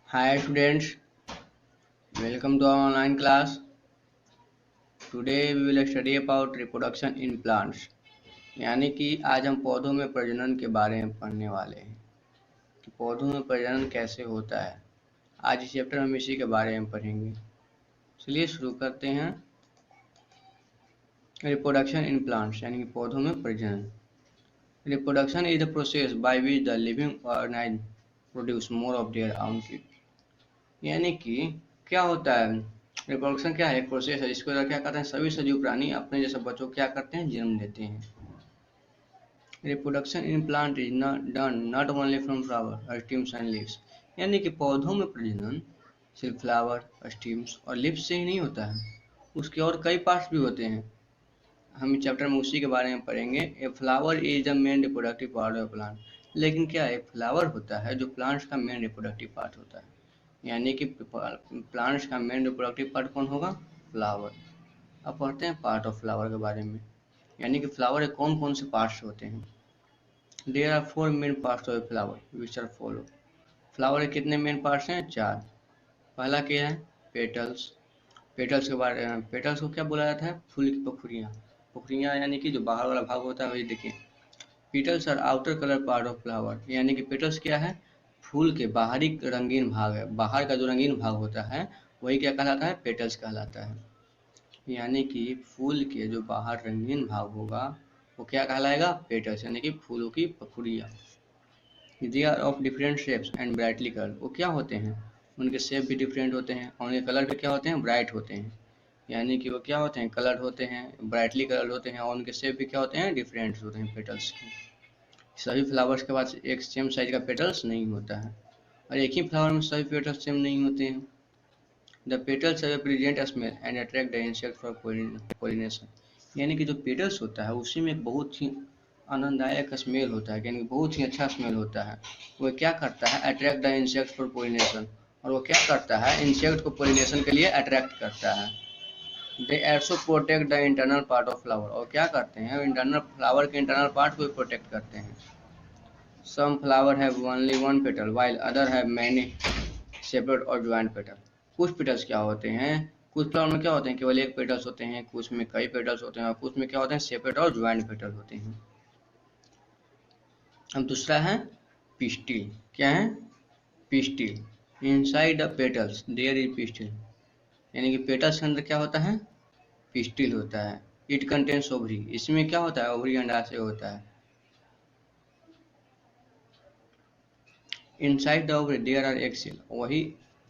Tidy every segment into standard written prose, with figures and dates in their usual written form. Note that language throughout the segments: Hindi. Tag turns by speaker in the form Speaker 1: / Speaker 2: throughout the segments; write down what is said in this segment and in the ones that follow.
Speaker 1: Hi students, welcome to our online class. Today we will study about reproduction in plants. यानी कि आज हम पौधों में प्रजनन के बारे में पढ़ने वाले हैं कि पौधों में प्रजनन कैसे होता है। आज इस चैप्टर में हम इसी के बारे में पढ़ेंगे। चलिए शुरू करते हैं। रिप्रोडक्शन इन प्लांट्स यानी कि पौधों में प्रजनन। Reproduction is the process by which the living organism produce more of their own kid. यानी कि क्या होता है, रिप्रोडक्शन क्या है, एक प्रोसेस है जिसके द्वारा क्या करते हैं, सभी सजीव प्राणी अपने जैसे बच्चों को क्या करते हैं, जन्म देते हैं। Reproduction in plant is done not only from flower stems and leaves. यानी कि पौधों में प्रजनन सिर्फ फ्लावर स्टीम्स और लीव्स से ही नहीं होता है, उसके और कई पार्ट्स भी होते हैं। हम इस चैप्टर में उसी के बारे में पढ़ेंगे। A flower is the main reproductive part of plant. लेकिन क्या एक फ्लावर होता है जो प्लांट्स का मेन रिप्रोडक्टिव पार्ट होता है। यानी कि प्लांट्स का मेन रिप्रोडक्टिव पार्ट कौन होगा, फ्लावर। अब पढ़ते हैं पार्ट ऑफ फ्लावर के बारे में। यानी कि फ्लावर के कौन कौन से पार्ट्स होते हैं। There are 4 main parts of flower which are follow. Flower के कितने मेन पार्ट्स हैं, 4। पहला क्या है, पेटल्स। पेटल्स के बारे में, पेटल्स को क्या बोला जाता है, फूल की पखुड़ियाँ। पखुड़ियाँ यानी कि जो बाहर वाला भाग होता है वही देखिए। Petals are outer colour part of flower. यानी कि पेटल्स क्या है, फूल के बाहरी रंगीन भाग है। बाहर का जो रंगीन भाग होता है वही क्या कहलाता है, पेटल्स कहलाता है। यानी कि फूल के जो बाहर रंगीन भाग होगा वो क्या कहलाएगा, पेटल्स, यानी कि फूलों की पखुड़ियाँ। They are of different shapes and brightly colour. वो क्या होते हैं, उनके शेप भी डिफरेंट होते हैं और उनके कलर भी क्या होते हैं, ब्राइट होते हैं। यानी कि वो क्या होते हैं, कलर होते हैं, ब्राइटली कलर होते हैं और उनके शेप भी क्या होते हैं, डिफरेंट होते हैं पेटल्स के। सभी फ्लावर्स के पास एक सेम साइज का पेटल्स नहीं होता है और एक ही फ्लावर में सभी पेटल्स सेम नहीं होते हैं। The petals have a pleasant smell and attract the insect for pollination। यानी कि जो पेटल्स होता है उसी में एक बहुत ही आनंददायक स्मेल होता है, यानी कि बहुत ही अच्छा स्मेल होता है। वो क्या करता है, attract the insect for pollination. और वो क्या करता है, इंसेक्ट को पोलिनेशन के लिए अट्रैक्ट करता है। They also protect the internal part of flower. और क्या करते हैं, इंटरनल फ्लावर के इंटरनल पार्ट को भी प्रोटेक्ट करते हैं। Some flower have only one petal while other have many separate और ज्वाइंट पेटल। कुछ पेटल्स क्या होते हैं, कुछ फ्लावर में क्या होते हैं, केवल एक पेटल्स होते हैं, कुछ में कई पेटल्स होते हैं और कुछ में क्या होते हैं, सेपरेट और ज्वाइंट पेटल होते हैं। अब दूसरा है पिस्टिल। क्या है, pistil. Inside the petals there is pistil. यानी कि पेटल्स के अंदर क्या होता है, पिस्टिल होता है। It contains ovary. इसमें क्या होता है, ओवरी अंडाशय होता है। Inside the ovary there are egg cell. वही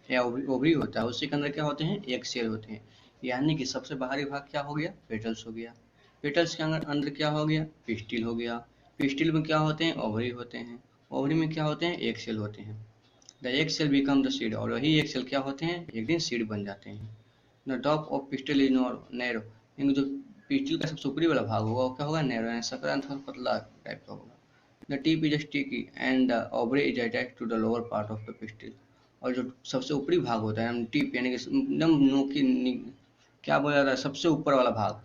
Speaker 1: या ओवरी होता है, उसी के अंदर क्या होते हैं, एग सेल होते हैं। यानी कि सबसे बाहरी भाग क्या हो गया, पेटल्स हो गया। पेटल्स के अंदर अंदर क्या हो गया, पिस्टिल हो गया। पिस्टिल में क्या होते हैं, ओवरी होते हैं। ओवरी में क्या होते हैं, एग सेल होते हैं। The egg cell become the seed. और वही एग सेल क्या होते हैं, एक दिन सीड बन जाते हैं। The top of pistil is narrow. यानी जो पिस्टिल का सबसे ऊपरी वाला भाग होगा वो क्या होगा, नैरो, यानी सकरा थोड़ा पतला टाइप का होगा। The tip is sticky and the ovary is attached to the lower part of the pistil। और जो सबसे ऊपरी भाग होता है, टिप यानी कि एकदम नोकी क्या बोला जाता है, सबसे ऊपर वाला भाग,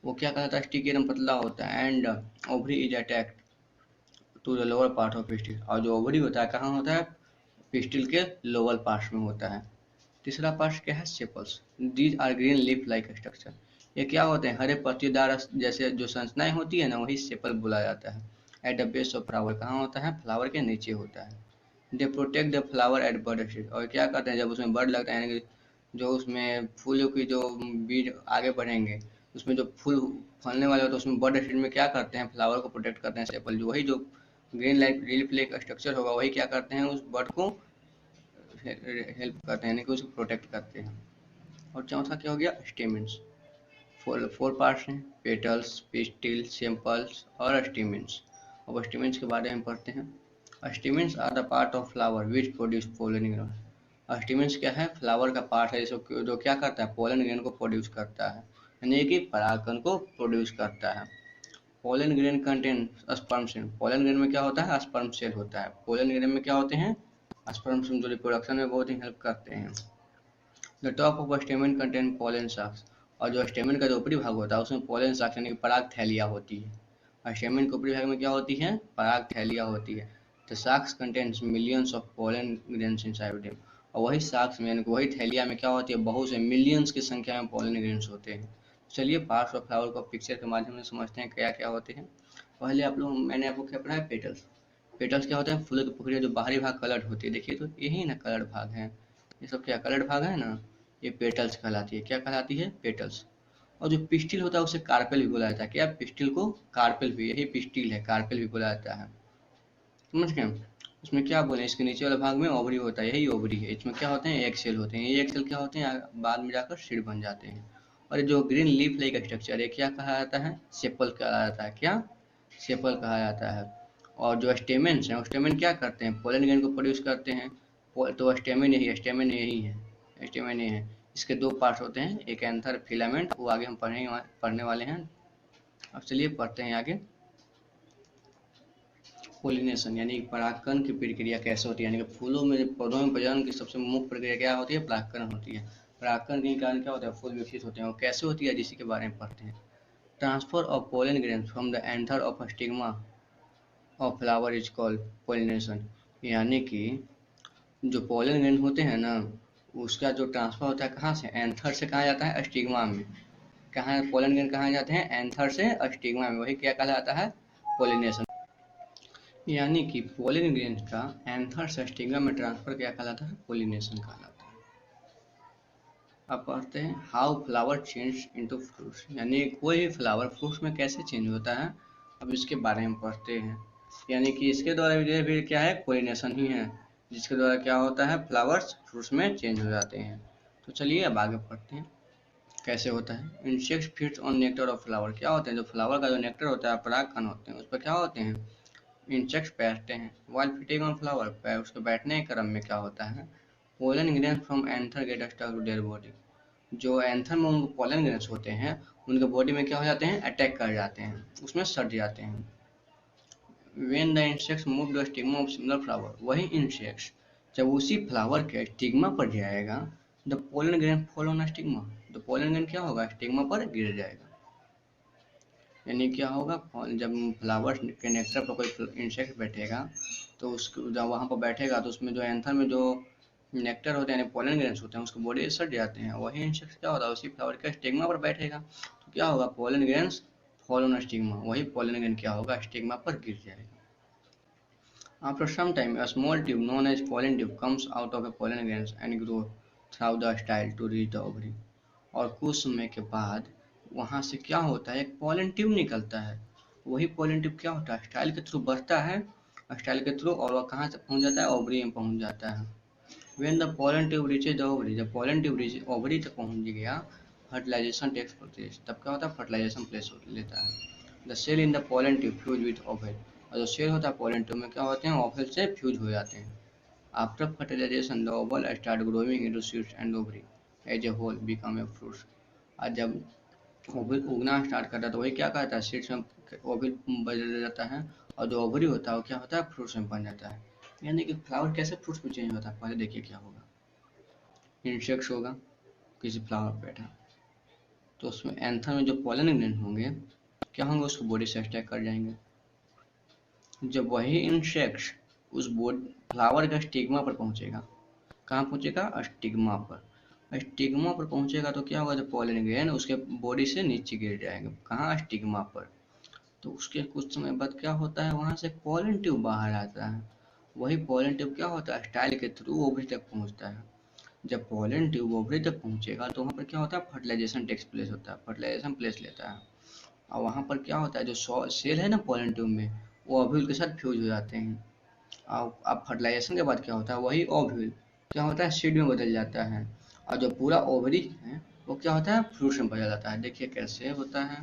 Speaker 1: वो क्या कहता है, स्टिकी, एकदम पतला होता है। And ovary is attacked to the lower part of pistil. और जो ओवरी होता है कहाँ होता है, पिस्टिल के लोअर पार्ट में होता है। तीसरा पार्ट क्या है, sepals. These are green leaf like structure. ये क्या होते हैं, हरे पत्तीदार जैसे जो संरचनाएं होती है ना, वही सेपल बोला जाता है। At the base of flower, कहाँ होता है, फ्लावर के नीचे होता है। They protect the flower at bird stage. और क्या करते हैं, जब उसमें बर्ड लगता है, यानी कि जो उसमें फूलों की जो बीज आगे बढ़ेंगे, उसमें जो फूल फलने वाले होते हैं उसमें बर्ड स्टेज में क्या करते हैं, फ्लावर को प्रोटेक्ट करते हैं सेपल। जो वही जो green life leaf like structure होगा वही क्या करते हैं, उस बर्ड को हेल्प करते हैं, यानी कि उसको प्रोटेक्ट करते हैं। और चौथा क्या हो गया, स्टेमेंस। फोर फोर पार्ट्स हैं, पेटल्स, पिस्टिल, सेम्पल्स और स्टेमेंस। अब स्टेमेंस के बारे में पढ़ते हैं। Stamens are the part of flower which produce pollen grain. Stamens क्या है, फ्लावर का पार्ट है जो क्या करता है, पोलन ग्रेन को प्रोड्यूस करता है, यानी कि परागकण को प्रोड्यूस करता है। Pollen grain contain sperm cell. Pollen grain में क्या होता है, स्पर्म सेल होता है। पोलन ग्रेन में क्या होते हैं, स्पर्म सेल, जो रिप्रोडक्शन में बहुत ही हेल्प करते हैं। The top of स्टेमन contain pollen socks. और जो स्टेमन का जो ऊपरी भाग होता है उसमें पोलन साक्स यानी कि पराग थैलियाँ होती है। और स्टेमन के ऊपरी भाग में क्या होती है, पराग थैलियाँ होती है। The socks contains millions of pollen grains inside them. और वही साक्स में यानी कि वही थैलिया में क्या होती है, बहुत से मिलियंस की संख्या में पॉलन ग्रेन्स होते हैं। चलिए पार्ट्स ऑफ फ्लावर को पिक्चर के माध्यम से समझते हैं क्या क्या होते हैं। पहले मैंने आपको क्या पढ़ा है, पेटल्स। पेटल्स क्या होते हैं, फूलों की पुखरिया जो बाहरी भाग कलर्ड होती है, देखिए तो यही ना कलर्ड भाग है, ये सब क्या कलर्ड भाग है ना, ये पेटल्स कहलाती है। क्या कहलाती है, पेटल्स। और जो पिस्टिल होता है उसे कार्पेल भी बोला जाता है। क्या, पिस्टिल को कार्पेल भी, यही पिस्टिल है, कार्पेल भी बोला जाता है। समझ गए। इसमें क्या बोले, इसके नीचे वाले भाग में ओवरी होता है, यही ओवरी है। इसमें क्या होते हैं, एग सेल होते हैं। ये एग सेल क्या होते हैं, बाद में जाकर सीड बन जाते हैं। और ये जो ग्रीन लीफ लाइक स्ट्रक्चर है, क्या कहा जाता है, सेपल कहा जाता है। क्या, सेपल कहा जाता है। और जो स्टेमेंस हैं, स्टेमेन क्या करते हैं, पोलन ग्रेन को प्रोड्यूस करते हैं। तो स्टेमेन यही है, स्टेमेन यही है, स्टेमेन ये है। इसके दो पार्ट्स होते हैं, एक एंथर फिलामेंट, वो आगे हम पढ़ने वाले हैं। अब चलिए पढ़ते हैं आगे। पोलिनेशन यानी परागकण की प्रक्रिया कैसे होती है, यानी कि फूलों में, पौधों में प्रजनन की सबसे मुख्य प्रक्रिया क्या होती है, परागकण होती है। परागकण के कारण क्या होता है, फूल विकसित होते हैं। और कैसे होती है, इसी के बारे में पढ़ते हैं। Transfer of pollen grains from the anther of stigma of flower is called pollination. यानी कि जो पोलन ग्रेन होते हैं ना, उसका जो ट्रांसफर होता है कहाँ से, एंथर से कहाँ जाता है, स्टिग्मा में। कहाँ पोलन ग्रेन कहाँ जाते हैं, एंथर से स्टिग्मा में, वही क्या कहलाता है, पोलिनेशन। यानी कि पोलन ग्रेन का एंथर से स्टिग्मा में ट्रांसफर क्या कहलाता है, पोलिनेशन कहलाता है। अब पढ़ते हैं how flower change into fruits, यानी कोई भी फ्लावर फ्रूट्स में कैसे चेंज होता है, अब इसके बारे में पढ़ते हैं। यानी कि इसके द्वारा भी क्या है, पोलिनेशन ही है, जिसके द्वारा क्या होता है, फ्लावर्स फ्रूट्स में चेंज हो जाते हैं। तो चलिए अब आगे पढ़ते हैं कैसे होता है। Insects feeds on nectar of flower, क्या होते हैं, जो फ्लावर का जो नेक्टर होता है, परागकण होते हैं, उस पर क्या होते हैं, इंसेक्ट्स बैठते हैं। वाइल फीडिंग ऑन फ्लावर, उसके बैठने के क्रम में क्या होता है, pollen grains from anther get stuck to their body, जो एंथर में उनको पोलन ग्रेन्स होते हैं, उनके बॉडी में क्या हो जाते हैं, अटैक कर जाते हैं, उसमें सट जाते हैं। When the insects move to the stigma of similar flower, वही इंसेक्ट्स जब उसी फ्लावर के स्टिग्मा पर जाएगा, the pollen grain fall on stigma, तो पोलन ग्रेन क्या होगा, स्टिग्मा पर गिर जाएगा। यानी क्या होगा, जब फ्लावर के नेक्टर पर कोई इंसेक्ट बैठेगा, तो उसको जब वहाँ पर बैठेगा तो उसमें जो एंथर में जो नेक्टर होते हैं, यानी पोलन ग्रेन्स होते हैं, उसको बॉडी सट जाते हैं। वही इंसेक्ट क्या होता है, उसी फ्लावर के स्टिग्मा पर बैठेगा, तो क्या होगा, pollen grains fall on stigma, वही पोलन ग्रेन क्या होगा, स्टिग्मा पर गिर जाएगा। After some time, a small tube known as pollen tube comes out of a pollen grains and grows through the style to reach the ovary. और कुछ समय के बाद वहाँ से क्या होता है, एक पोलन ट्यूब निकलता है। वही पोलन ट्यूब क्या होता है, स्टाइल के थ्रू बढ़ता है, स्टाइल के थ्रू, और वह कहाँ से पहुँच जाता है, ओवरी में पहुँच जाता है। When the pollen tube reaches the ovary, जब पोलन ट्यूब ओवरी तक पहुँच गया, फर्टिलाइजेशन टेक्स प्लेस, तब क्या होता है, फर्टिलाइजेशन प्लेस लेता है। The cell in the pollen tube fuse with ovule, और जो सेल होता है पोलन ट्यूब में क्या होते हैं, ओवल से फ्यूज हो जाते हैं। After fertilisation the ovule start growing into seeds and ovary as a whole become a fruits. और जब ओवल उगना स्टार्ट करता है तो वही क्या कहता है, सीड्स में ओवल बदल जाता है, और जो ओवरी होता है वो क्या होता है, फ्रूट्स में बन जाता है। यानी कि फ्लावर कैसे फ्रूट्स में चेंज होता है, पहले देखिए क्या होगा। इंसेक्ट्स होगा, किसी फ्लावर पर बैठा, तो उसमें एंथर में जो पोलन ग्रेन होंगे क्या होंगे, उसको बॉडी से अटैक कर जाएंगे। जब वही इंसेक्ट्स उस फ्लावर का स्टिग्मा पर पहुंचेगा, कहाँ पहुंचेगा, स्टिग्मा पर। स्टिग्मा पर पहुंचेगा तो क्या होगा, जब पोलन ग्रेन उसके बॉडी से नीचे गिर जाएगा, कहाँ, स्टिग्मा पर। तो उसके कुछ समय बाद क्या होता है, वहां से पोलन ट्यूब बाहर आता है। वही पोलन ट्यूब क्या होता है, स्टाइल के थ्रू ओवरी तक पहुंचता है। जब पोलन ट्यूब ओवरी तक पहुंचेगा तो वहाँ पर क्या होता है, फर्टिलाइजेशन टेक्स प्लेस होता है, फर्टिलाइजेशन प्लेस लेता है। और वहाँ पर क्या होता है, जो सेल है ना पोलन ट्यूब में, वो ओव्यूल के साथ फ्यूज हो जाते हैं। और अब फर्टिलाइजेशन के बाद क्या होता है, वही ओव्यूल क्या होता है, सीड में बदल जाता है। और जो पूरा ओवरी है वो क्या होता है, फ्रूट्स में बदल जाता है। देखिए कैसे होता है,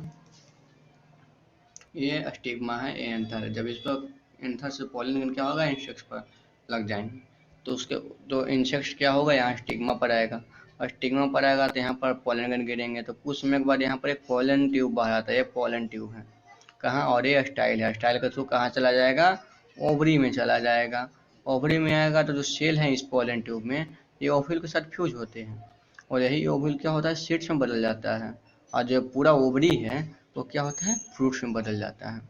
Speaker 1: ये स्टिग्मा है, ये एंथर है। जब इस पर एंथर से पोलन क्या होगा, इंसेक्ट्स पर लग जाएंगे, तो उसके तो इंसेक्ट्स क्या होगा, यहाँ स्टिग्मा पर आएगा, और स्टिग्मा पर आएगा तो यहाँ पर पोलन गिरेंगे। तो कुछ समय के बाद यहाँ पर एक पोलन ट्यूब बाहर आता है, ये पोलन ट्यूब है कहाँ, और ये स्टाइल है, स्टाइल के थ्रू कहाँ चला जाएगा, ओवरी में चला जाएगा। ओवरी में आएगा तो जो सेल है इस पोलन ट्यूब में, ये ओव्यूल के साथ फ्यूज होते हैं, और यही ओव्यूल क्या होता है, सीड्स में बदल जाता है। और जो पूरा ओवरी है तो क्या होता है, फ्रूट्स में बदल जाता है।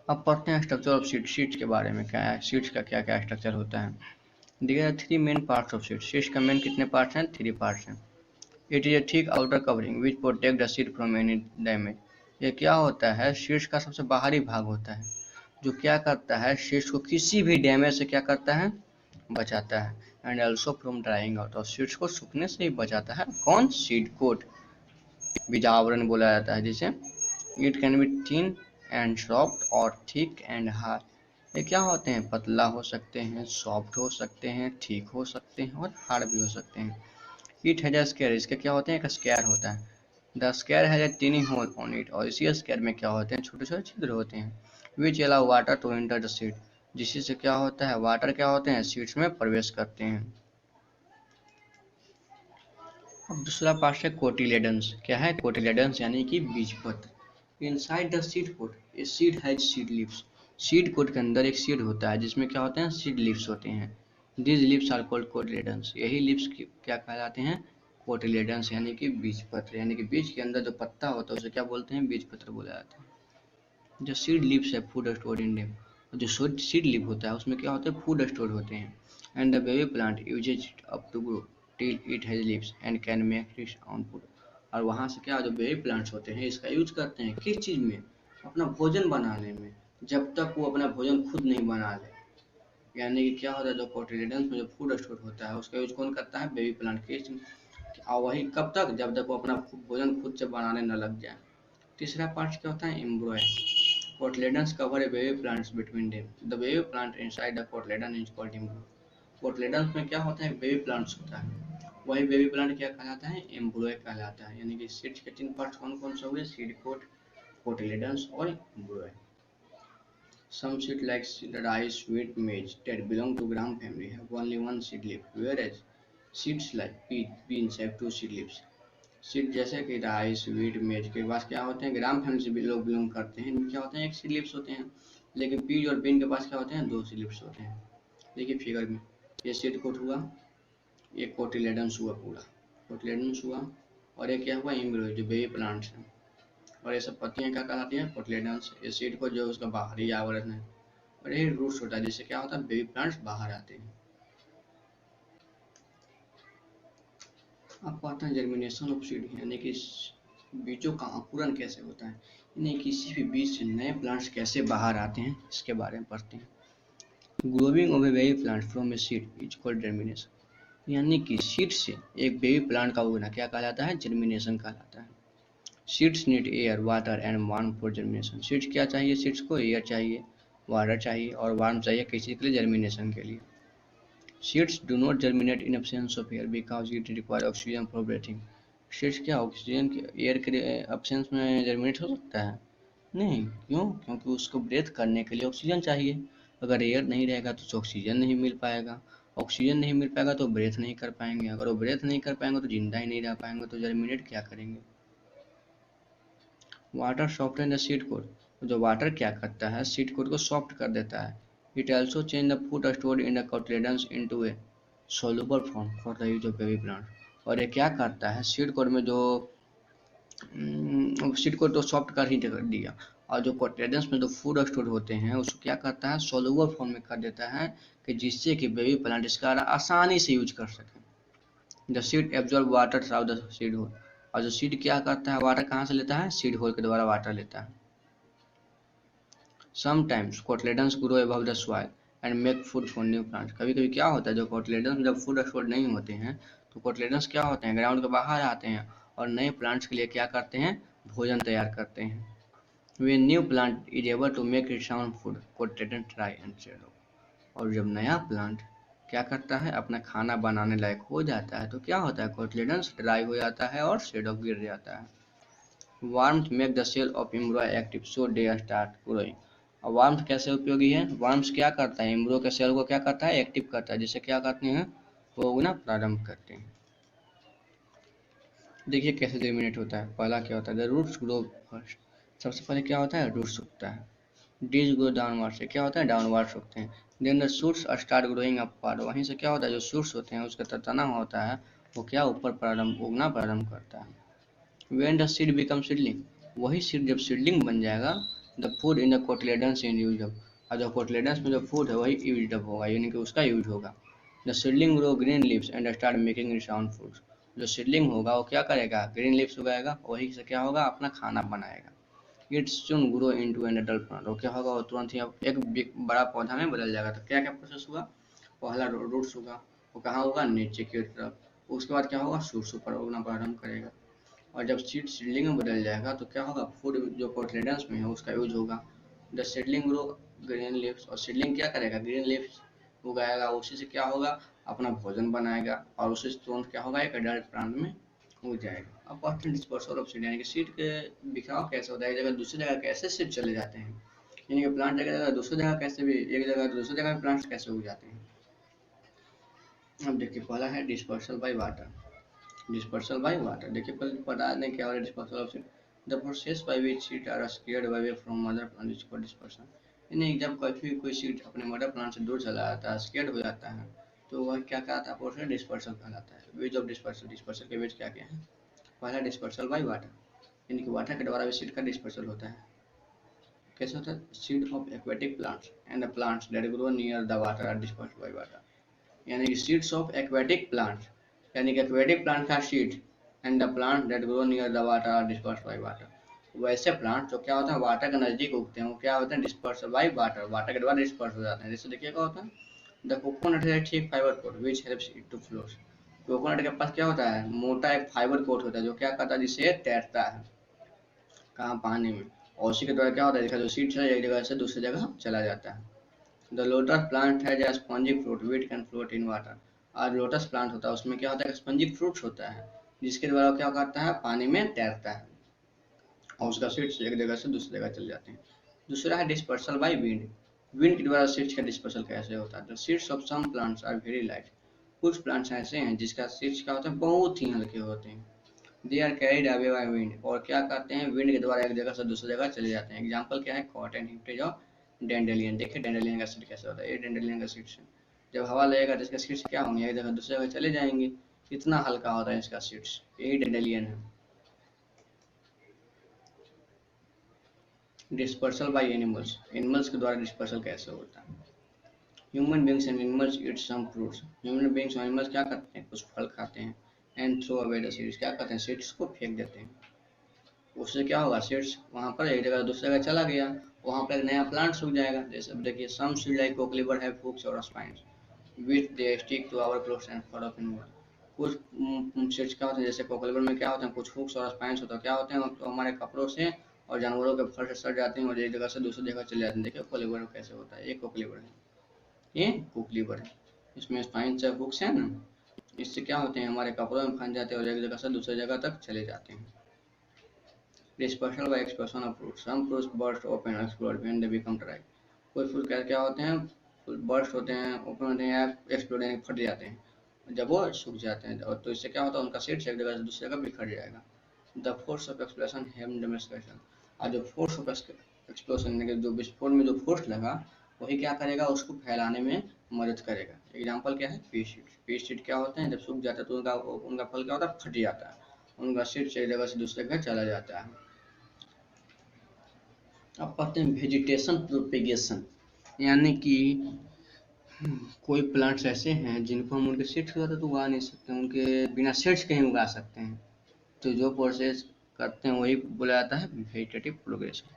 Speaker 1: अब पढ़ते हैं स्ट्रक्चर ऑफ सीड्स के बारे में, क्या है सीड्स का क्या क्या स्ट्रक्चर होता है। देखिए three main parts of seed. Seeds का मेन कितने पार्ट्स हैं? थ्री पार्ट्स हैं। It is a thick outer covering which protect the seed from any damage. ये क्या होता है? सीड्स का सबसे बाहरी भाग होता है जो क्या करता है, सीड्स को किसी भी डैमेज से क्या करता है? बचाता है। And also from drawing out, और सीड्स को सूखने से ही बचाता है। कौन? सीड कोट, बीजावरण बोला जाता है जिसे। It can be thin and soft और थिक एंड हार्ड। ये क्या होते हैं? पतला हो सकते हैं, सॉफ्ट हो सकते हैं, ठीक हो सकते हैं और हार्ड भी हो सकते हैं। इट हैज अ स्केयर, इसके क्या होते हैं? एक स्केयर होता है। The scar has a tiny hole on it, और इसी स्केयर में क्या होते हैं? छोटे छोटे छिद्र होते हैं। Which allow water to enter the seed, जिससे से क्या होता है? वाटर क्या होते हैं? सीड्स में प्रवेश करते हैं। अब दूसरा पार्ट है कोटिलेडन्स। क्या है? कोटिलेडन्स यानी कि बीजपत्र। Inside the seed coat a seed has seed leaves. Seed coat के अंदर एक सीड होता है जिसमें क्या होते हैं? सीड लीव्स होते हैं। These leaves are called cotyledons. यही लीव्स क्या कहलाते हैं? कोटिलेडन्स यानी कि बीजपत्र। यानी कि बीज के अंदर जो पत्ता होता है उसे क्या बोलते हैं? बीजपत्र बोला जाता है। जो सीड लीव्स है फूड स्टोर इन देम, जो सीड लीव होता है उसमें क्या होता है? फूड स्टोर होते हैं। And the baby plant uses it up to grow till it has leaves and can make its own food. और वहाँ से क्या, जो बेबी प्लांट्स होते हैं इसका यूज करते हैं किस चीज़ में? अपना भोजन बनाने में, जब तक वो अपना भोजन खुद नहीं बना ले। यानी कि क्या होता है? जो कोटिलेडन्स में जो फूड स्टोर होता है उसका यूज कौन करता है? बेबी प्लांट के। और वही कब तक? जब तक वो अपना भोजन खुद से बनाने न लग जाए। तीसरा पार्ट क्या होता है? एम्ब्रॉय। Cotyledons cover a baby plants between them. The baby plant inside the cotyledon is called embryo. Cotyledons में क्या होता है? बेबी प्लांट्स होता है। वही बेबी प्लांट क्या कहलाता है? एम्ब्रॉय कहलाता है। यानी कि सीड्स के तीन पार्ट्स कौन कौन से हुए? सीड कोट, कोटिलेडन्स और एम्ब्रॉय। Some seed like rice, wheat, maize that belong to gram family have only one seed leaf, whereas seeds like beans have two seed leaves. Seed जैसे कि राइस, व्हीट, मेज के पास क्या होते हैं? ग्राम फैमिली से भी लोग बिलोंग करते हैं। इनमें क्या होते हैं? एक सीड लिप्स होते हैं। लेकिन पीज और बीन के पास क्या होते हैं? दो सीड लिप्स होते हैं। देखिए फिगर में, ये सीड कोट हुआ, ये कोटिलेडन्स हुआ पूरा, कोटिलेडन्स हुआ। और ये क्या हुआ? एम्ब्रियो, जो बेबी प्लांट्स हैं। और ये सब पत्तियां क्या कहलाती हैं? कोटिलेडन्स। ये सीड को जो उसका बाहरी आवरण है, और ये रूट्स होता है जिससे क्या होता है? बेबी प्लांट्स बाहर आते हैं। आपको आता है जर्मिनेशन ऑफ सीड, यानी कि बीजों का अंकुरन कैसे होता है, यानी किसी भी बीज से नए प्लांट्स कैसे बाहर आते हैं, इसके बारे में पढ़ते हैं। Growing of A baby plant from a seed is called germination. यानी कि सीड से एक बेबी प्लांट का उगना क्या कहलाता है? जर्मिनेशन कहलाता है। Seeds need air, water and warm for germination. Seeds क्या चाहिए? सीड्स को एयर चाहिए, वाटर चाहिए और वार्म चाहिए किसी के लिए? जर्मिनेशन के लिए। Seeds do not germinate in absence of air because it requires oxygen for breathing. Seeds क्या ऑक्सीजन के, एयर के absence में जर्मिनेट हो सकता है? नहीं। क्यों? क्योंकि उसको ब्रेथ करने के लिए ऑक्सीजन चाहिए। अगर एयर नहीं रहेगा तो उसे ऑक्सीजन नहीं मिल पाएगा। ऑक्सीजन नहीं मिल पाएगा तो ब्रेथ नहीं कर पाएंगे। अगर वो ब्रेथ नहीं कर पाएंगे तो जिंदा ही नहीं रह पाएंगे, तो जर्मिनेट क्या करेंगे? Water soften the seed coat. जो वाटर क्या करता है? सीड कोट को सॉफ्ट कर देता है। It also change the food stored in the cotyledons into A soluble form for the use of baby plant. और ये क्या करता है? सीड कोट में जो सीड कोट तो सॉफ्ट कर ही दिया, और जो कोटिलेडन्स में जो फूड स्टोर होते हैं उसको क्या करता है? सोल्यूबल फॉर्म में कर देता है, कि जिससे कि बेबी प्लांट इसका आसानी से यूज कर सके। The seed absorb water through the seed hole. और जो सीड क्या करता है? वाटर कहाँ से लेता है? सीड होल के द्वारा वाटर लेता है। Sometimes cotyledons grow above the soil and make food for new plants. कभी कभी क्या होता है? जो कोटिलेडन्स जब फूड स्टोर नहीं होते हैं तो कोटिलेडन्स क्या होते हैं? ग्राउंड के बाहर आते हैं और नए प्लांट्स के लिए क्या करते हैं? भोजन तैयार करते हैं। वे new plant is able to make its own food, cotyledon try and shadow. और जब नया प्लांट क्या करता है? अपना खाना बनाने लायक हो जाता है तो क्या होता है? कोटिलेडन्स ड्राई हो जाता है और शेडो गिर जाता है। Warmth make the cell of embryo active so they start growing. और वार्मथ कैसे उपयोगी है? वार्मथ क्या करता है? एम्ब्रो के सेल को क्या करता है? एक्टिव करता है, जिससे क्या करते हैं? वो उगना प्रारंभ करते हैं। देखिए कैसे जर्मिनेट होता है। पहला क्या होता है? The roots grow first. सबसे पहले क्या होता है? रूट्स उगता है। डीज ग्रो डाउनवर्ड, से क्या होता है? डाउनवर्ड उगते हैं। Then the shoots start growing upward. वहीं से क्या होता है? जो शूट्स होते हैं उसका तना होता है वो क्या ऊपर प्रारंभ उगना प्रारंभ करता है। When the seed becomes seedling, वही सीड जब सीडलिंग बन जाएगा, the food in the cotyledons in use up. और जो कोटिलेडन्स में जो फूड है वही यूज अप होगा, यानी कि उसका यूज होगा। The seedling grow green leaves and start making it's own food. जो सीडलिंग होगा वो क्या करेगा, ग्रीन लीव्स उगाएगा, वही से क्या होगा, अपना खाना बनाएगा। It's soon grow into an adult plant. वो क्या होगा, वो तुरंत ही अब एक बड़ा पौधा में बदल जाएगा। तो क्या क्या प्रोसेस हुआ, पहला रूट्स होगा, वो कहाँ होगा, नीचे की तरफ। उसके बाद क्या होगा, शूट्स ऊपर उगना प्रारंभ करेगा। और जब सीड सीडलिंग में बदल जाएगा तो क्या होगा, फूड जो कोटलेडन्स में है उसका यूज होगा। The seedling grow green leaves. और सीडलिंग क्या करेगा, ग्रीन लीव्स उगाएगा, उसी से क्या होगा, अपना भोजन बनाएगा, और उसी से तुरंत क्या होगा, एक अडल्ट प्लांट में हो जाएगा। अब पार्ट डिस्पर्सल ऑफ सीड, यानी कि सीड के बिखराव कैसे होता है, एक जगह दूसरी जगह कैसे सीड चले जाते हैं, यानी कि प्लांट एक जगह दूसरी जगह कैसे भी, एक जगह दूसरी जगह प्लांट्स कैसे उग जाते हैं। अब देखिए पहला है dispersal by water. Dispersal by water, देखिए पहले बता दें क्या है dispersal of seed. The process by which seed are scattered away from mother plant is called dispersion. यानी जब कभी कोई सीड अपने मदर प्लांट से दूर चला जाता है, स्केयर्ड हो जाता है, तो वह क्या कहता है, प्रोसेस डिस्पर्सल कहलाता है। वेज ऑफ डिस्पर्सल, डिस्पर्सल के वेज क्या क्या है। पहला डिस्पर्सल बाय वाटर, यानी कि वाटर के द्वारा भी सीड का डिस्पर्सल होता है। कैसे होता है, seed of aquatic plants and the plants that grow near the water are dispersed by water. यानी कि सीड्स ऑफ एक्वेटिक प्लांट्स, यानी कि एक्वेटिक प्लांट का seed and the plant that grow near the water are dispersed by water. वैसे प्लांट जो क्या होता है, वाटर के नजदीक उगते हैं, वो क्या होते हैं, डिस्पर्स बाय वाटर, वाटर के द्वारा डिस्पर्स हो जाते हैं। जैसे देखिए क्या होता है, the coconut has thick fibre coat which helps it to float. Coconut के पास क्या होता है, मोटा एक फाइबर कोट होता है, जो क्या करता है, जिससे तैरता है कहाँ, पानी में। और उसी के द्वारा क्या होता है, देखा जो सीड है एक जगह से दूसरी जगह चला जाता है। द लोटस प्लांट है जो spongy fruit which can float in water. और लोटस प्लांट होता है, उसमें क्या होता है, स्पंजी फ्रूट्स होता है, जिसके द्वारा क्या करता है, पानी में तैरता है, और उसका सीड्स एक जगह से दूसरी जगह चले जाते हैं। दूसरा है डिस्पर्सल बाय विंड। विंड के द्वारा सीड्स का डिस्पर्सल कैसे होता है। The seeds of some plants are very light. कुछ प्लांट्स ऐसे हैं जिसका सीड्स क्या होता है, बहुत ही हल्के होते हैं। They are carried away by wind, और क्या करते हैं, विंड के द्वारा एक जगह से दूसरी जगह चले जाते हैं। एग्जांपल क्या है, कॉटन हिप्टेज और डेंडेलियन। देखिए डेंडेलियन का सीड कैसे होता है, ये डेंडेलियन का सीड्स है। जब हवा लगेगा तो इसका सीड्स क्या होंगे, एक जगह दूसरी जगह चले जाएंगे। कितना हल्का होता है इसका सीड्स, यही डेंडेलियन है। डिस्पर्सल बाय एनिमल्स, एनिमल्स के द्वारा डिस्पर्सल कैसे होता है। Human beings and animals eat some fruits. Human beings और एनिमल्स क्या करते हैं, कुछ फल खाते हैं। And throw away the seeds, क्या करते हैं, सीड्स को फेंक देते हैं। उससे क्या होगा, सीड्स वहाँ पर एक जगह दूसरी जगह चला गया, वहाँ पर एक नया प्लांट सूख जाएगा। जैसे अब देखिए, some seed like cocklebur have hooks और spines which they stick to our clothes and fur of animal. कुछ सीड्स क्या होते हैं, जैसे कोकलीवर में क्या होते हैं, कुछ हुक्स और स्पाइन्स होते हैं, क्या होते हैं, तो हमारे कपड़ों से और जानवरों के फर से सट जाते हैं, और एक जगह से दूसरी जगह चले जाते हैं। देखिए कोकलीवर कैसे होता है, ये कोकलीवर है, ये कोकलीवर है। इसमें स्पाइन्स है, हुक्स है ना, इससे क्या होते हैं, हमारे कपड़ों में फंस जाते हैं और एक जगह से दूसरी जगह तक चले जाते हैं। Dispersal by explosion of fruits. Some fruits burst open and explode when they become dry. कोई फूल क्या होते हैं, बर्स्ट होते हैं, ओपन होते हैं, या एक्सप्लोड यानी फट जाते हैं जब वो सूख जाते हैं। और तो इससे क्या होता है, उनका सीड्स एक जगह से दूसरी जगह बिखर जाएगा। द फोर्स ऑफ एक्सप्लोशन हेम डेमोन्स्ट्रेशन। और जो फोर्स ऑफ एक्सप्लोशन यानी कि जो विस्फोट में जो फोर्स लगा, वही क्या करेगा, उसको फैलाने में मदद करेगा। एग्जाम्पल क्या है, पी सीड। पी सीड क्या होते हैं, जब सूख जाता है तो उनका उनका फल क्या होता है, फट जाता है, उनका सीड्स एक जगह से दूसरी जगह चला जाता है। अब पढ़ते हैं वेजिटेशन प्रोपेगेशन, यानी कि कोई प्लांट्स ऐसे हैं जिनको हम उनके सीड्स के द्वारा तो उगा नहीं सकते, उनके बिना सीड्स के ही उगा सकते हैं। तो जो प्रोसेस करते हैं वही बोला जाता है vegetative propagation.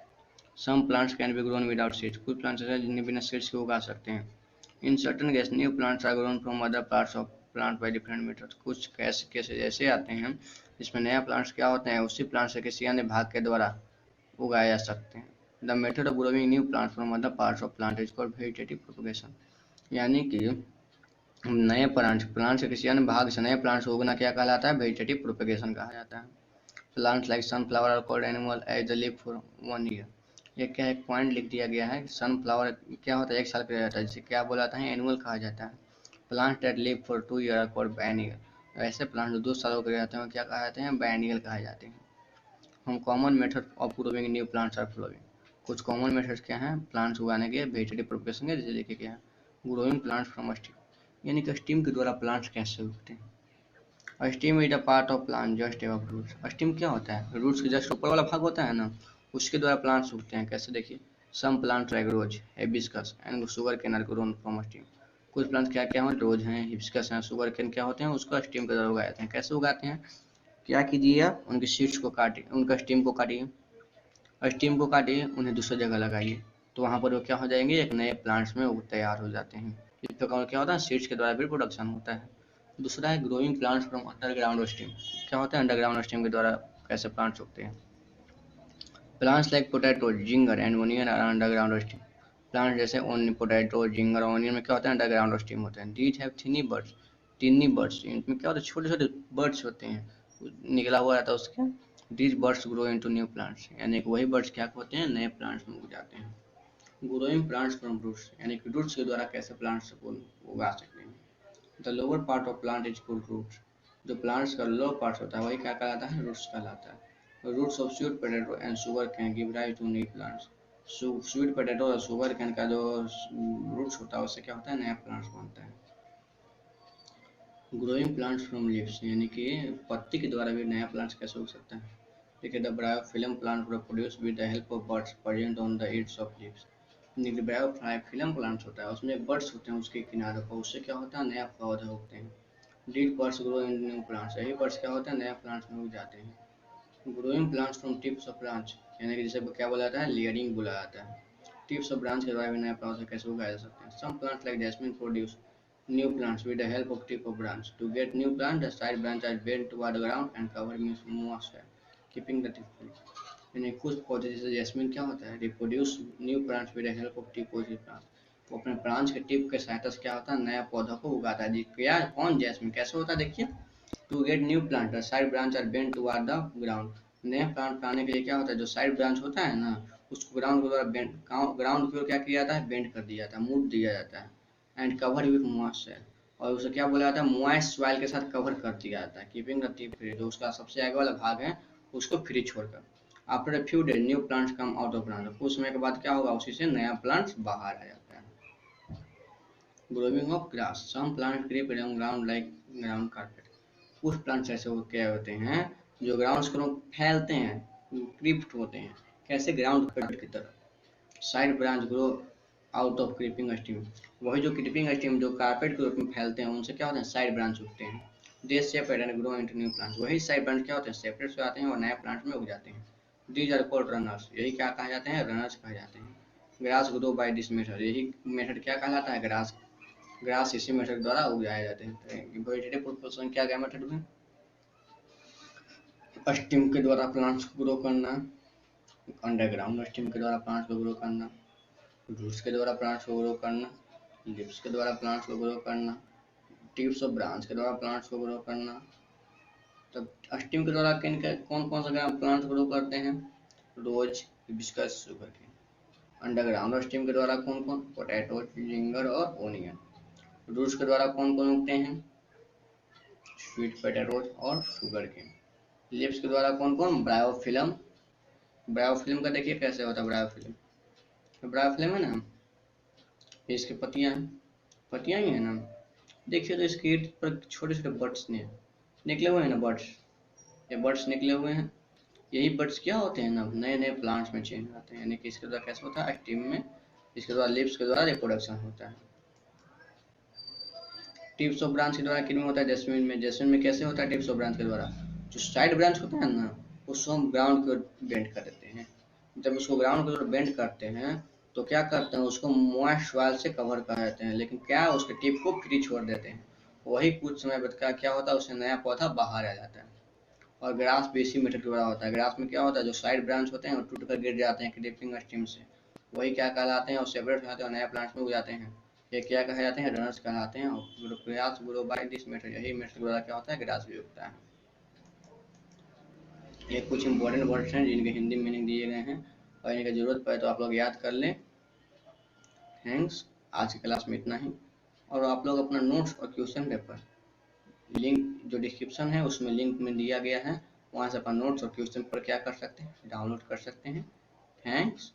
Speaker 1: Some plants can be grown without seeds. कुछ प्लांट्स ऐसे हैं जिन्हें बिना सीड्स के उगा सकते हैं। In certain case new plants are grown from other parts of plant by different methods. कुछ केसेस ऐसे आते हैं जिसमें नया प्लांट्स क्या होते हैं, उसी प्लांट से किसी अन्य भाग के द्वारा उगाए जा सकते हैं। The method of growing new plant from other parts of plant is called vegetative propagation. यानी कि नए प्लांट प्लांट से किसी अन्य भाग से नए प्लांट्स उगना क्या कहलाता है, वेजिटेटिव प्रोपगेशन कहा जाता है। Plants like sunflower are called annual as they live for 1 year. ये क्या है, पॉइंट लिख दिया गया है। सनफ्लावर क्या होता है, 1 साल का रहता है, जिसे क्या बोला जाता है, एनिमल कहा जाता है। Plant that live for 2 year are called biennial. ऐसे प्लांट जो 2 सालों के रहते हैं क्या कहा जाते हैं, बायनियल कहा जाते हैं। हम common method of growing new plants are following. कुछ कॉमन मेथड्स क्या हैं प्लांट्स उगाने के वेजिटेटिव प्रोपगेशन के, जैसे देखिए क्या है, ग्रोइंग प्लांट्स फ्रॉम स्टीम, यानी कि स्टीम के द्वारा प्लांट्स कैसे उगते हैं। Stem is a part of plant just above roots. Stem क्या होता है, रूट्स के जस्ट ऊपर वाला भाग होता है ना, उसके द्वारा प्लांट्स उगते हैं। कैसे देखिए, some plant like rose, hibiscus and sugar cane are grown from stem. कुछ प्लांट्स क्या क्या होते हैं, रोज हैं, हिबिस्कस हैं, शुगर केन क्या होते हैं, उसको स्टीम के द्वारा उगाए जाते हैं। कैसे उगाते हैं, क्या कीजिए आप उनके सीड्स को काटिए, उनका स्टीम को काटिए, स्टीम को काटिए, उन्हें दूसरी जगह लगाइए, तो वहाँ पर वो क्या हो जाएंगे, एक नए प्लांट्स में वो तैयार हो जाते हैं। इस प्रकार क्या होता है, सीड्स के द्वारा भी प्रोडक्शन होता है। दूसरा है growing plants from underground steam. क्या होता है, अंडरग्राउंड स्टीम के द्वारा कैसे प्लांट्स उगते हैं। Plants like potato, ginger and onion are underground stem. Plant जैसे पोटैटो, जिंगर और ओनियन में क्या होता है, अंडरग्राउंड स्टीम होते हैं। These have tiny buds, tiny buds, इनमें क्या होता है, छोटे छोटे बर्ड्स होते हैं, निकला हुआ रहता है उसके। These birds grow into new plants, यानी कि वही बर्ड्स क्या होते हैं, नए प्लांट्स में उग जाते हैं। ग्रोइंग प्लांट्स फ्रॉम रूट्स, यानी कि रूट्स के द्वारा कैसे प्लांट्स को उगा सकते हैं। The lower part of plant is called roots. जो प्लांट्स का लोअर पार्ट होता है वही क्या कहलाता है, रूट्स कहलाता है। Roots of sweet potato and sugar cane give rise to new plants. Sweet potato और शुगर कैन का जो रूट्स होता है उससे क्या होता है, नया प्लांट्स बनता है। ग्रोइंग प्लांट्स फ्रॉम लीव्स, यानी कि पत्ती के द्वारा भी नया प्लांट्स कैसे उग सकता है। देखिए, the bryophyllum plant produce with the help of buds present on the edges of leaves. Bryophyllum plants होता है, उसमें बर्ड्स होते हैं उसके किनारों पर, उससे क्या होता है, नया पौधा उगते हैं। These buds grow in new plants, यही बर्ड्स क्या होते हैं, नया प्लांट्स में उग जाते हैं। Growing plants from tips of branch, यानी कि जिसे क्या बोला जाता है, लेयरिंग बोला जाता है। टिप्स ऑफ ब्रांच के द्वारा भी नया पौधा कैसे उगाया जा सकते हैं। Some plants like jasmine produce new plants with the help of tip of branch. To get new plant, the side branch are bent toward the ground and covered with moisture, keeping the tip free. यानी कुछ पौधे जैसे जैस्मिन क्या होता है, reproduce new plants with the help of tip of plant. वो अपने ब्रांच के टिप के सहायता से क्या होता है, नया पौधा को उगाता है। जी क्या, कौन, जैस्मिन कैसे होता है, देखिए। To get new plant the side branch are bent toward the ground. नया प्लांट लाने के लिए क्या होता है, जो साइड ब्रांच होता है ना, उसको ग्राउंड के द्वारा बेंट, ग्राउंड की ओर क्या किया जाता है, बेंड कर दिया जाता है, मूव दिया जाता है। एंड कवर विथ मॉइस्चर, और उसे क्या बोला जाता है, मॉइस्ट सॉइल के साथ कवर कर दिया जाता है। कीपिंग द टिप फ्री, जो उसका सबसे आगे वाला भाग है उसको फ्री छोड़कर। After a few days new plants come out of branch, कुछ समय के बाद क्या होगा, उसी से नया प्लांट्स बाहर आ जाता है। Growing of grass, some plant creep along ground like ground carpet. कुछ प्लांट्स ऐसे क्या होते हैं जो ग्राउंड को फैलते हैं, क्रिप्ट होते हैं, कैसे, ग्राउंड कार्पेट की तरह। Side branch grow out of creeping steam, वही जो क्रीपिंग स्टीम जो कार्पेट के रूप में फैलते हैं उनसे क्या होते हैं, साइड ब्रांच उगते हैं। They separate and grow into new plants, वही साइड ब्रांच क्या होते हैं, सेपरेट हो जाते हैं और नए प्लांट में उग जाते हैं। दीज आर कॉल्ड रनर्स, यही क्या कहा जाते हैं, रनर्स कहे जाते हैं। Grass grow by this method, यही मेथड क्या कहलाता है, ग्रास। ग्रास इसी मेथड द्वारा उगाए जाते हैं। वेजिटेटिव प्रोपोर्शन क्या गया मेथड में, स्टीम के द्वारा प्लांट्स को ग्रो करना, अंडरग्राउंड स्टीम के द्वारा प्लांट्स को ग्रो करना, रूट्स के द्वारा प्लांट्स को ग्रो करना, लिप्स के द्वारा प्लांट्स को ग्रो करना, टिप्स ऑफ ब्रांच के द्वारा प्लांट्स को ग्रो करना। तब स्टीम के द्वारा किन कौन कौन सा प्लांट्स ग्रो करते हैं, rose, hibiscus, sugar cane. Underground stem के द्वारा कौन कौन, पोटैटो, जिंगर और ओनियन। रूट्स के द्वारा कौन कौन उगते हैं, स्वीट पोटैटो और शुगर केन। लिप्स के द्वारा कौन कौन, ब्रायोफिलम। ब्रायोफिलम का देखिए कैसे होता है ब्रायोफिलम। ब्रायोफिलम है ना, ये इसकी पत्तियां हैं, पत्तियां ही है ना। देखिए तो इसके ईर्द पर छोटे छोटे बर्ड्स ने निकले हुए हैं ना, बर्ड्स, ये बर्ड्स निकले हुए हैं। यही बर्ड्स क्या होते हैं ना, नए नए प्लांट्स में चेंज आते हैं। यानी कि इसके द्वारा कैसे होता है, स्टीम में, इसके द्वारा लिप्स के द्वारा रिप्रोडक्शन होता है। टिप्स ऑफ ब्रांच के द्वारा किन में होता है, जैस्मिन में। जैस्मिन में कैसे होता है, टिप्स ऑफ ब्रांच के द्वारा, जो साइड ब्रांच होता है ना उसको हम ग्राउंड की ओर बेंड कर देते हैं। जब उसको ग्राउंड की ओर बेंड करते हैं तो क्या करते हैं, उसको मॉइस्ट सॉइल से कवर कर देते हैं, लेकिन क्या, उसके टिप को फ्री छोड़ देते हैं। वही कुछ समय बाद क्या होता है, उससे नया पौधा बाहर आ जाता है। और ग्रास भी इसी मेथड के द्वारा होता है। ग्रास में क्या होता है, जो साइड ब्रांच होते हैं वो टूट कर गिर जाते हैं क्रीपिंग स्टीम से, वही क्या कहलाते हैं, और सेपरेट हो जाते हैं और नए प्लांट्स में उग जाते हैं। ये क्या कहे जाते हैं, रनर्स कहलाते हैं। और grass grow by this method, यही मेथड के द्वारा क्या होता है, ग्रास भी उगता है। ये कुछ इंपॉर्टेंट वर्ड्स हैं जिनके हिंदी मीनिंग दिए गए हैं, और इनकी जरूरत पड़े तो आप लोग याद कर लें। थैंक्स, आज की क्लास में इतना ही। और आप लोग अपना नोट्स और क्वेश्चन पेपर, लिंक जो डिस्क्रिप्शन है उसमें लिंक में दिया गया है, वहाँ से अपना नोट्स और क्वेश्चन पेपर क्या कर सकते हैं, डाउनलोड कर सकते हैं। थैंक्स।